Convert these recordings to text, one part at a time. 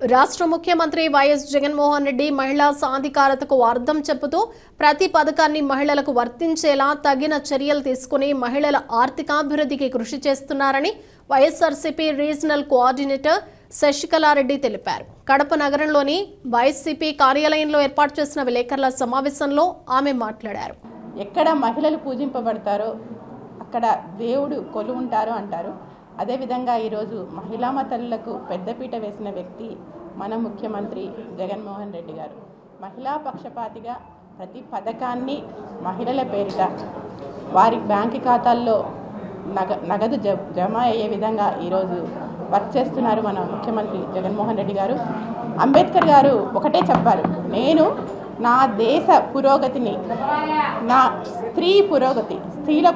రాష్ట్ర ముఖ్యమంత్రి వైఎస్ జగన్మోహన్ రెడ్డి మహిళా సాధికారతకు అర్థం చెబుతూ ప్రతి పథకాన్ని మహిళలకు వర్తించేలా తగిన చర్యలు తీసుకుని మహిళల ఆర్థికాభివృద్ధికి కృషి చేస్తున్నారని వైఎస్ఆర్సీపీ రీజనల్ కోఆర్డినేటర్ శశికళారెడ్డి తెలిపారు. కడప నగరంలోని వైసీపీ కార్యాలయంలో ఏర్పాటు చేసిన విలేకరుల సమావేశంలో ఆమె మాట్లాడారు. ఎక్కడ మహిళలు పూజింపబడతారో అక్కడ దేవుడు కొలువుంటారు అంటారు. అదేవిధంగా ఈరోజు మహిళా తల్లులకు పెద్దపీట వేసిన వ్యక్తి మన ముఖ్యమంత్రి జగన్మోహన్ రెడ్డి గారు. మహిళా పక్షపాతిగా ప్రతి పథకాన్ని మహిళల పేరిట వారి బ్యాంకు ఖాతాల్లో నగదు జమ అయ్యే విధంగా ఈరోజు వర్క్ చేస్తున్నారు మన ముఖ్యమంత్రి జగన్మోహన్ రెడ్డి గారు. అంబేద్కర్ గారు ఒకటే చెప్పారు, నేను నా దేశ పురోగతిని నా స్త్రీల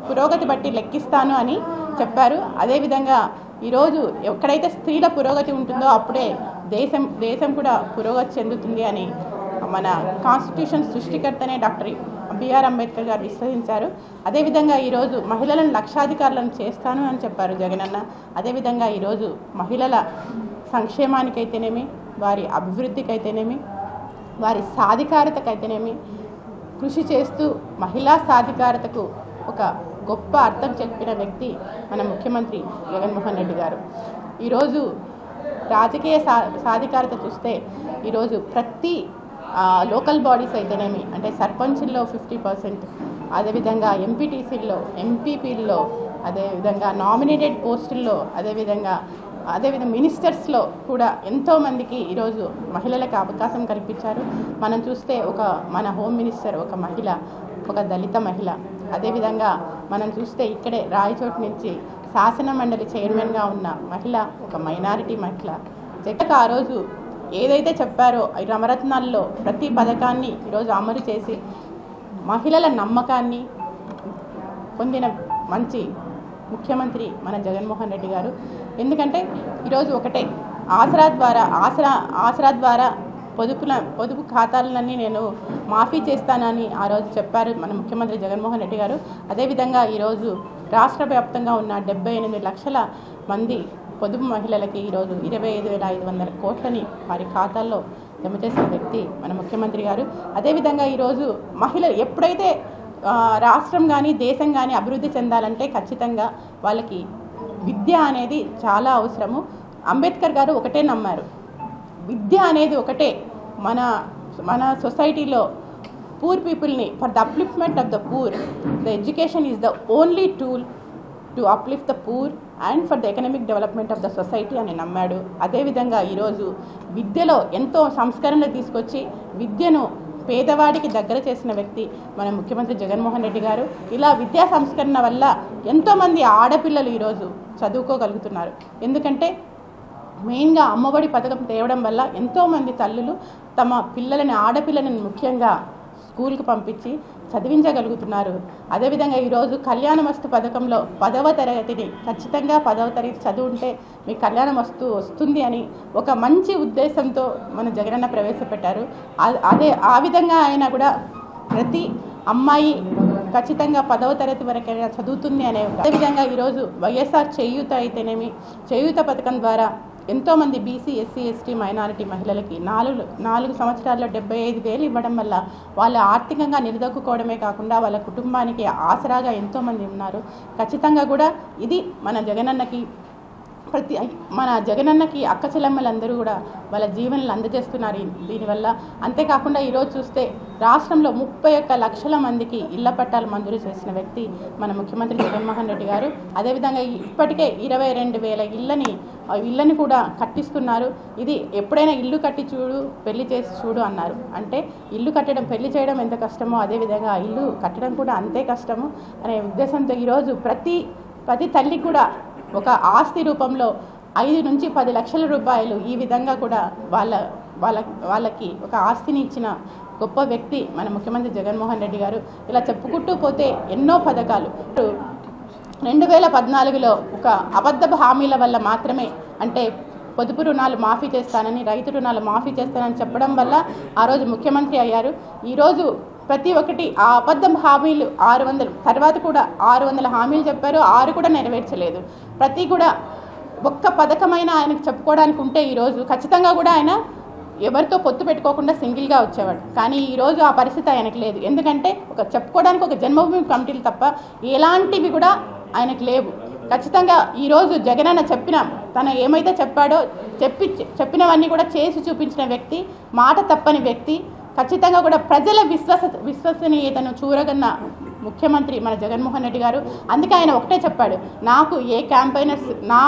పురోగతి బట్టి లెక్కిస్తాను అని చెప్పారు. అదేవిధంగా ఈరోజు ఎక్కడైతే స్త్రీల పురోగతి ఉంటుందో అప్పుడే దేశం కూడా పురోగతి చెందుతుంది అని మన కాన్స్టిట్యూషన్ సృష్టికర్తనే డాక్టర్ బిఆర్ అంబేద్కర్ గారు విశ్వసించారు. అదేవిధంగా ఈరోజు మహిళలను లక్షాధికారులను చేస్తాను అని చెప్పారు జగనన్న. అదేవిధంగా ఈరోజు మహిళల సంక్షేమానికైతేనేమి, వారి అభివృద్ధికైతేనేమి, వారి సాధికారతకైతేనేమి కృషి చేస్తూ మహిళా సాధికారతకు ఒక గొప్ప అర్థం చెప్పిన వ్యక్తి మన ముఖ్యమంత్రి జగన్మోహన్ రెడ్డి గారు. ఈరోజు రాజకీయ సాధికారత చూస్తే ఈరోజు ప్రతి లోకల్ బాడీస్ అయితేనేమి, అంటే సర్పంచ్ల్లో 50%, అదేవిధంగా ఎంపీటీసీల్లో, ఎంపీపీల్లో, అదేవిధంగా నామినేటెడ్ పోస్టుల్లో, అదేవిధంగా మినిస్టర్స్లో కూడా ఎంతోమందికి ఈరోజు మహిళలకు అవకాశం కల్పించారు. మనం చూస్తే మన హోమ్ మినిస్టర్ ఒక మహిళ, ఒక దళిత మహిళ. అదేవిధంగా మనం చూస్తే ఇక్కడే రాయచోటు నుంచి శాసన మండలి చైర్మన్గా ఉన్న మహిళ ఒక మైనారిటీ మహిళ. జగన్ ఆ రోజు ఏదైతే చెప్పారో నవరత్నాల్లో ప్రతి పథకాన్ని ఈరోజు అమలు చేసి మహిళల నమ్మకాన్ని పొందిన మంచి ముఖ్యమంత్రి మన జగన్మోహన్ రెడ్డి గారు. ఎందుకంటే ఈరోజు ఒకటే ఆసరా ద్వారా పొదుపు ఖాతాలన్నీ నేను మాఫీ చేస్తానని ఆ రోజు చెప్పారు మన ముఖ్యమంత్రి జగన్మోహన్ రెడ్డి గారు. అదేవిధంగా ఈరోజు రాష్ట్ర వ్యాప్తంగా ఉన్న 78 లక్షల మంది పొదుపు మహిళలకి ఈరోజు 25,500 కోట్లని వారి ఖాతాల్లో జమ చేసిన వ్యక్తి మన ముఖ్యమంత్రి గారు. అదేవిధంగా ఈరోజు మహిళలు ఎప్పుడైతే రాష్ట్రం కానీ దేశం కానీ అభివృద్ధి చెందాలంటే ఖచ్చితంగా వాళ్ళకి విద్య అనేది చాలా అవసరము. అంబేద్కర్ గారు ఒకటే నమ్మారు, విద్య అనేది ఒకటే మన సొసైటీలో పూర్ పీపుల్ని for the upliftment of the poor, the education is the only tool to uplift the poor and for the economic development of the society అని నమ్మాడు. అదేవిధంగా ఈరోజు విద్యలో ఎంతో సంస్కరణలు తీసుకొచ్చి విద్యను పేదవాడికి దగ్గర చేసిన వ్యక్తి మన ముఖ్యమంత్రి జగన్మోహన్ రెడ్డి గారు. ఇలా విద్యా సంస్కరణ వల్ల ఎంతోమంది ఆడపిల్లలు ఈరోజు చదువుకోగలుగుతున్నారు. ఎందుకంటే మెయిన్గా అమ్మఒడి పథకం తేవడం వల్ల ఎంతోమంది తల్లులు తమ ఆడపిల్లలను ముఖ్యంగా స్కూల్కి పంపించి చదివించగలుగుతున్నారు. అదేవిధంగా ఈరోజు కళ్యాణమస్తు పథకంలో 10వ తరగతిని ఖచ్చితంగా 10వ తరగతి చదువుంటే మీకు కళ్యాణం వస్తుంది అని ఒక మంచి ఉద్దేశంతో మన జగనన్న ప్రవేశపెట్టారు. ఆ విధంగా ఆయన కూడా ప్రతి అమ్మాయి ఖచ్చితంగా 10వ తరగతి వరకైనా చదువుతుంది అనే. అదేవిధంగా ఈరోజు వైఎస్ఆర్ చేయూత అయితేనేమి, చేయూత పథకం ద్వారా ఎంతోమంది బీసీ, ఎస్సీ, ఎస్టీ, మైనారిటీ మహిళలకి 4 సంవత్సరాల్లో 75,000 ఇవ్వడం వల్ల వాళ్ళు ఆర్థికంగా నిలదొక్కుకోవడమే కాకుండా వాళ్ళ కుటుంబానికి ఆసరాగా ఎంతోమంది ఉన్నారు. ఖచ్చితంగా కూడా ఇది మన జగనన్నకి అక్క చెల్లెమ్మలందరూ కూడా వాళ్ళ జీవనాలు అందజేస్తున్నారు దీనివల్ల. అంతేకాకుండా ఈరోజు చూస్తే రాష్ట్రంలో 31 లక్షల మందికి ఇళ్ల పట్టాలు మంజూరు చేసిన వ్యక్తి మన ముఖ్యమంత్రి జగన్మోహన్ రెడ్డి గారు. అదేవిధంగా ఇప్పటికే 22,000 ఇళ్ళని కూడా కట్టిస్తున్నారు. ఇది ఎప్పుడైనా ఇల్లు కట్టి చూడు, పెళ్లి చేసి చూడు అన్నారు. అంటే ఇల్లు కట్టడం, పెళ్లి చేయడం ఎంత కష్టమో అదేవిధంగా ఇల్లు కట్టడం కూడా అంతే కష్టము అనే ఉద్దేశంతో ఈరోజు ప్రతి తల్లికి కూడా ఒక ఆస్తి రూపంలో 5 నుంచి 10 లక్షల రూపాయలు ఈ విధంగా కూడా వాళ్ళకి ఒక ఆస్తిని ఇచ్చిన గొప్ప వ్యక్తి మన ముఖ్యమంత్రి జగన్మోహన్ రెడ్డి గారు. ఇలా చెప్పుకుంటూ పోతే ఎన్నో పథకాలు. 2014లో ఒక అబద్ధ హామీల వల్ల మాత్రమే, అంటే పొదుపు రుణాలు మాఫీ చేస్తానని, రైతు రుణాలు మాఫీ చేస్తానని చెప్పడం వల్ల ఆ రోజు ముఖ్యమంత్రి అయ్యారు. ఈరోజు ప్రతి ఒక్కటి ఆ అబద్ధం హామీలు 600 తర్వాత కూడా 600 హామీలు చెప్పారు, 6 కూడా నెరవేర్చలేదు. ప్రతి కూడా ఒక్క పథకమైన ఆయనకు చెప్పుకోవడానికి ఉంటే ఈరోజు ఖచ్చితంగా కూడా ఆయన ఎవరితో పొత్తు పెట్టుకోకుండా సింగిల్గా వచ్చేవాడు. కానీ ఈరోజు ఆ పరిస్థితి ఆయనకు లేదు. ఎందుకంటే చెప్పుకోవడానికి ఒక జన్మభూమి కమిటీలు తప్ప ఎలాంటివి కూడా ఆయనకు లేవు. ఖచ్చితంగా ఈరోజు జగనన్న తన ఏమైతే చెప్పాడో చెప్పినవన్నీ కూడా చేసి చూపించిన వ్యక్తి, మాట తప్పని వ్యక్తి, ఖచ్చితంగా కూడా ప్రజల విశ్వసనీయతను చూరగన్న ముఖ్యమంత్రి మన జగన్మోహన్ రెడ్డి గారు. అందుకే ఆయన ఒకటే చెప్పాడు, నాకు నా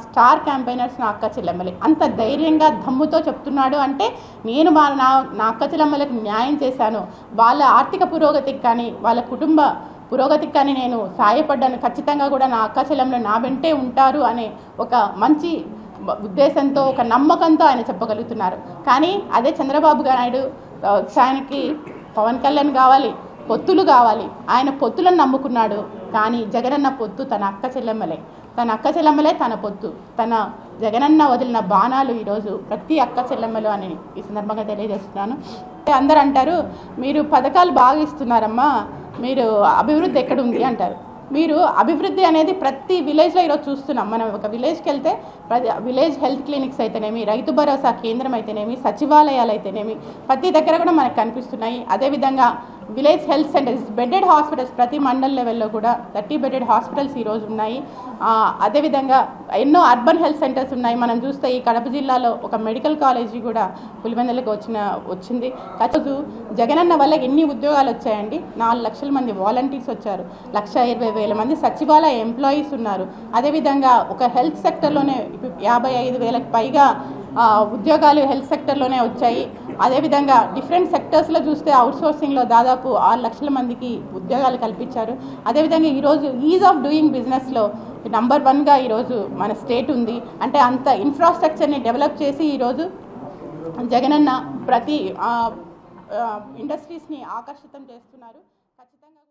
స్టార్ క్యాంపెయినర్స్ నా అక్క చెల్లెమ్మలే. అంత ధైర్యంగా దమ్ముతో చెప్తున్నాడు అంటే నేను నా అక్క చెల్లెమ్మలకు న్యాయం చేశాను, వాళ్ళ ఆర్థిక పురోగతికి కానీ వాళ్ళ కుటుంబ పురోగతికి కానీ నేను సాయపడ్డాను, ఖచ్చితంగా కూడా నా అక్క చెల్లెమ్మలు నా వెంటే ఉంటారు అనే ఒక మంచి ఉద్దేశంతో, ఒక నమ్మకంతో ఆయన చెప్పగలుగుతున్నారు. కానీ అదే చంద్రబాబు నాయుడు ఆయనకి పవన్ కళ్యాణ్ కావాలి, పొత్తులు కావాలి, ఆయన పొత్తులను నమ్ముకున్నాడు. కానీ జగనన్న పొత్తు తన అక్క చెల్లెమ్మలే తన పొత్తు. తన జగనన్న వదిలిన బాణాలు ఈరోజు ప్రతి అక్క చెల్లెమ్మలు అని ఈ సందర్భంగా తెలియజేస్తున్నాను. అందరూ అంటారు, మీరు పథకాలు బాగా ఇస్తున్నారమ్మా, మీరు అభివృద్ధి ఎక్కడుంది అంటారు. మీరు అభివృద్ధి అనేది ప్రతి విలేజ్లో ఈరోజు చూస్తున్నాం. మనం ఒక విలేజ్కి వెళ్తే విలేజ్ హెల్త్ క్లినిక్స్ అయితేనేమి, రైతు భరోసా కేంద్రం అయితేనేమి, సచివాలయాలు అయితేనేమి ప్రతి దగ్గర కూడా మనకు కనిపిస్తున్నాయి. అదేవిధంగా village health centres, bedded hospitals ప్రతి మండల్ లెవెల్లో కూడా 30 బెడెడ్ హాస్పిటల్స్ ఈరోజు ఉన్నాయి. అదేవిధంగా ఎన్నో అర్బన్ హెల్త్ సెంటర్స్ ఉన్నాయి. మనం చూస్తే ఈ కడప జిల్లాలో ఒక మెడికల్ కాలేజీ కూడా పులివెందులకు వచ్చింది. రోజు జగనన్న వల్ల ఎన్ని ఉద్యోగాలు వచ్చాయండి? 4 లక్షల మంది వాలంటీర్స్ వచ్చారు, 1,20,000 మంది సచివాలయ ఎంప్లాయీస్ ఉన్నారు. అదేవిధంగా ఒక హెల్త్ సెక్టర్లోనే 55,000కి పైగా ఉద్యోగాలు హెల్త్ సెక్టర్లోనే వచ్చాయి. అదేవిధంగా డిఫరెంట్ సెక్టర్స్లో చూస్తే అవుట్సోర్సింగ్లో దాదాపు 6 లక్షల మందికి ఉద్యోగాలు కల్పించారు. అదేవిధంగా ఈరోజు ఈజ్ ఆఫ్ డూయింగ్ బిజినెస్లో నంబర్ 1గా ఈరోజు మన స్టేట్ ఉంది. అంటే అంత ఇన్ఫ్రాస్ట్రక్చర్ని డెవలప్ చేసి ఈరోజు జగనన్న ప్రతి ఇండస్ట్రీస్ని ఆకర్షితం చేస్తున్నారు. ఖచ్చితంగా